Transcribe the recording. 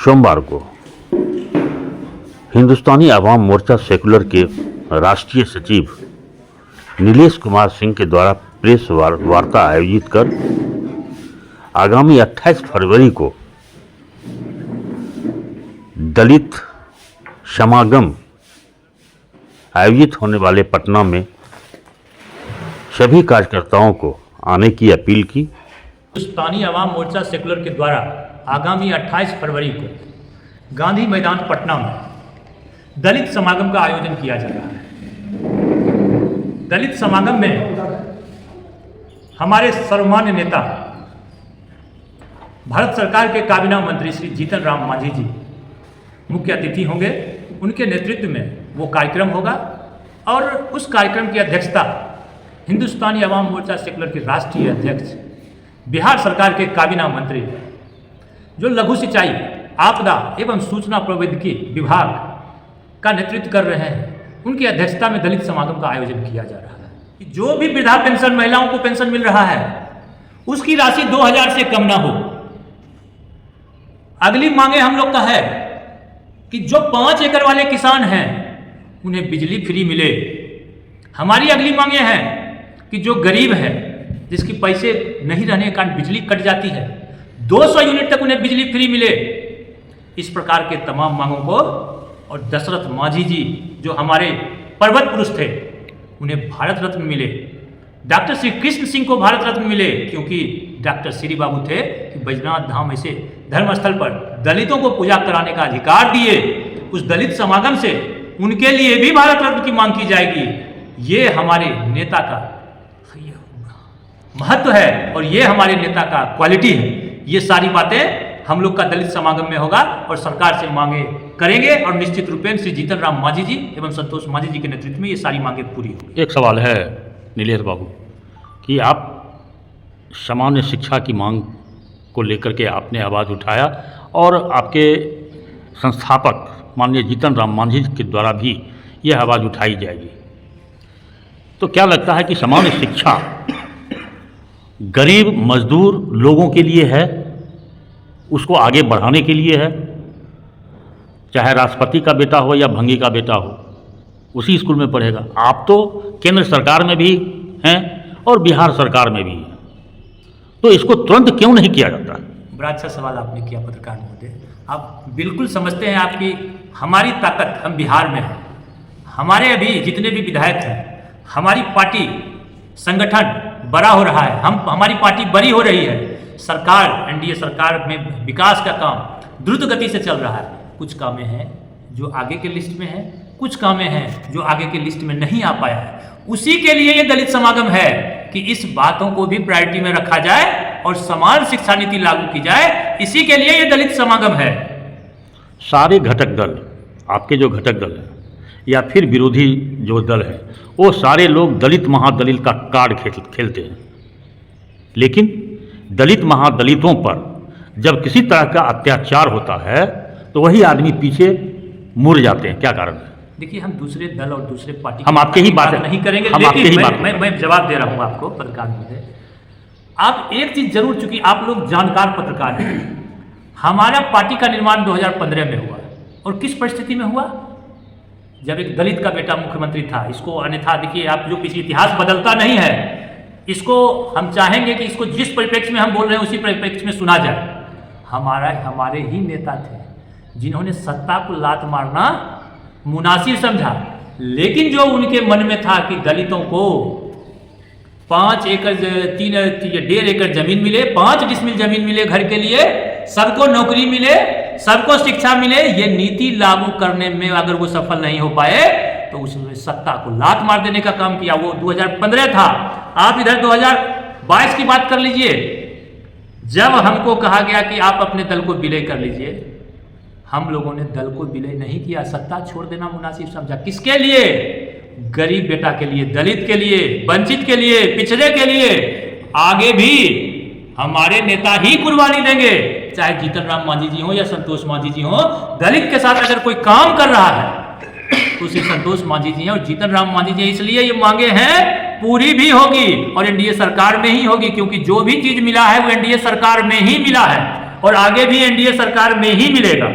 सोमवार को हिंदुस्तानी अवाम मोर्चा सेकुलर के राष्ट्रीय सचिव नीलेश कुमार सिंह के द्वारा प्रेस वार्ता आयोजित कर आगामी 28 फरवरी को दलित समागम आयोजित होने वाले पटना में सभी कार्यकर्ताओं को आने की अपील की। हिंदुस्तानी अवाम मोर्चा सेकुलर के द्वारा आगामी 28 फरवरी को गांधी मैदान पटना में दलित समागम का आयोजन किया जा रहा है। दलित समागम में हमारे सर्वमान्य नेता भारत सरकार के काबीना मंत्री श्री जीतन राम मांझी जी मुख्य अतिथि होंगे। उनके नेतृत्व में वो कार्यक्रम होगा और उस कार्यक्रम की अध्यक्षता हिंदुस्तानी अवाम मोर्चा सेकुलर के राष्ट्रीय अध्यक्ष बिहार सरकार के काबीना मंत्री जो लघु सिंचाई आपदा एवं सूचना प्रौद्योगिकी विभाग का नेतृत्व कर रहे हैं, उनकी अध्यक्षता में दलित समागम का आयोजन किया जा रहा है। जो भी वृद्धा पेंशन महिलाओं को पेंशन मिल रहा है उसकी राशि 2000 से कम ना हो। अगली मांगे हम लोग का है कि जो 5 एकड़ वाले किसान हैं उन्हें बिजली फ्री मिले। हमारी अगली मांगे हैं कि जो गरीब है जिसकी पैसे नहीं रहने के कारण बिजली कट जाती है 200 यूनिट तक उन्हें बिजली फ्री मिले। इस प्रकार के तमाम मांगों को और दशरथ मांझी जी जो हमारे पर्वत पुरुष थे उन्हें भारत रत्न मिले। डॉक्टर श्री कृष्ण सिंह को भारत रत्न मिले क्योंकि डॉक्टर श्री बाबू थे कि बैजनाथ धाम ऐसे धर्मस्थल पर दलितों को पूजा कराने का अधिकार दिए। उस दलित समागम से उनके लिए भी भारत रत्न की मांग की जाएगी। ये हमारे नेता का महत्व है और ये हमारे नेता का क्वालिटी है। ये सारी बातें हम लोग का दलित समागम में होगा और सरकार से मांगे करेंगे और निश्चित रूपेण श्री जीतन राम मांझी जी एवं संतोष मांझी जी के नेतृत्व में ये सारी मांगे पूरी होंगी। एक सवाल है नीलेश बाबू कि आप सामान्य शिक्षा की मांग को लेकर के आपने आवाज़ उठाया और आपके संस्थापक माननीय जीतन राम मांझी के द्वारा भी यह आवाज़ उठाई जाएगी, तो क्या लगता है कि सामान्य शिक्षा गरीब मजदूर लोगों के लिए है, उसको आगे बढ़ाने के लिए है? चाहे राष्ट्रपति का बेटा हो या भंगी का बेटा हो उसी स्कूल में पढ़ेगा। आप तो केंद्र सरकार में भी हैं और बिहार सरकार में भी हैं, तो इसको तुरंत क्यों नहीं किया जाता? बड़ा अच्छा सवाल आपने किया पत्रकार महोदय। आप बिल्कुल समझते हैं आपकी हमारी ताकत हम बिहार में है। हमारे अभी जितने भी विधायक हैं, हमारी पार्टी संगठन बड़ा हो रहा है, हमारी पार्टी बड़ी हो रही है। सरकार एनडीए सरकार में विकास का काम द्रुत गति से चल रहा है। कुछ कामें हैं जो आगे के लिस्ट में हैं, कुछ कामें हैं जो आगे के लिस्ट में नहीं आ पाया है। उसी के लिए ये दलित समागम है कि इस बातों को भी प्रायोरिटी में रखा जाए और समान शिक्षा नीति लागू की जाए। इसी के लिए ये दलित समागम है। सारे घटक दल, आपके जो घटक दल हैं या फिर विरोधी जो दल है, वो सारे लोग दलित महादलित का कार्ड खेलते हैं, लेकिन दलित महादलितों पर जब किसी तरह का अत्याचार होता है तो वही आदमी पीछे मुड़ जाते हैं। क्या कारण है? देखिए, हम दूसरे दल और दूसरे पार्टी हम आपके ही बात नहीं करेंगे, हम आपके ही बात मैं जवाब दे रहा हूँ आपको पत्रकार महोदय। आप एक चीज जरूर, चूंकि आप लोग जानकार पत्रकार हैं, हमारा पार्टी का निर्माण 2015 में हुआ और किस परिस्थिति में हुआ? जब एक दलित का बेटा मुख्यमंत्री था। इसको अन्यथा देखिए, आप जो किसी इतिहास बदलता नहीं है, इसको हम चाहेंगे कि इसको जिस परिप्रेक्ष्य में हम बोल रहे हैं उसी परिप्रेक्ष्य में सुना जाए। हमारे ही नेता थे जिन्होंने सत्ता को लात मारना मुनासिब समझा, लेकिन जो उनके मन में था कि दलितों को 5 एकड़ 1.5 एकड़ जमीन मिले, 5 डिसमिल जमीन मिले घर के लिए, सबको नौकरी मिले, सबको शिक्षा मिले, ये नीति लागू करने में अगर वो सफल नहीं हो पाए तो उसने सत्ता को लात मार देने का काम किया। वो 2015 था। आप इधर 2022 की बात कर लीजिए, जब हमको कहा गया कि आप अपने दल को विलय कर लीजिए, हम लोगों ने दल को विलय नहीं किया। सत्ता छोड़ देना मुनासिब समझा। किसके लिए? गरीब बेटा के लिए, दलित के लिए, वंचित के लिए, पिछड़े के लिए। आगे भी हमारे नेता ही कुर्बानी देंगे, चाहे जीतन राम मांझी जी हो या संतोष मांझी जी हो। दलित के साथ अगर कोई काम कर रहा है तो सिर्फ संतोष मांझी जी हैं और जीतन राम मांझी जी। इसलिए ये मांगे हैं पूरी भी होगी और एनडीए सरकार में ही होगी, क्योंकि जो भी चीज मिला है वो एनडीए सरकार में ही मिला है। और आगे भी एनडीए सरकार में ही मिलेगा।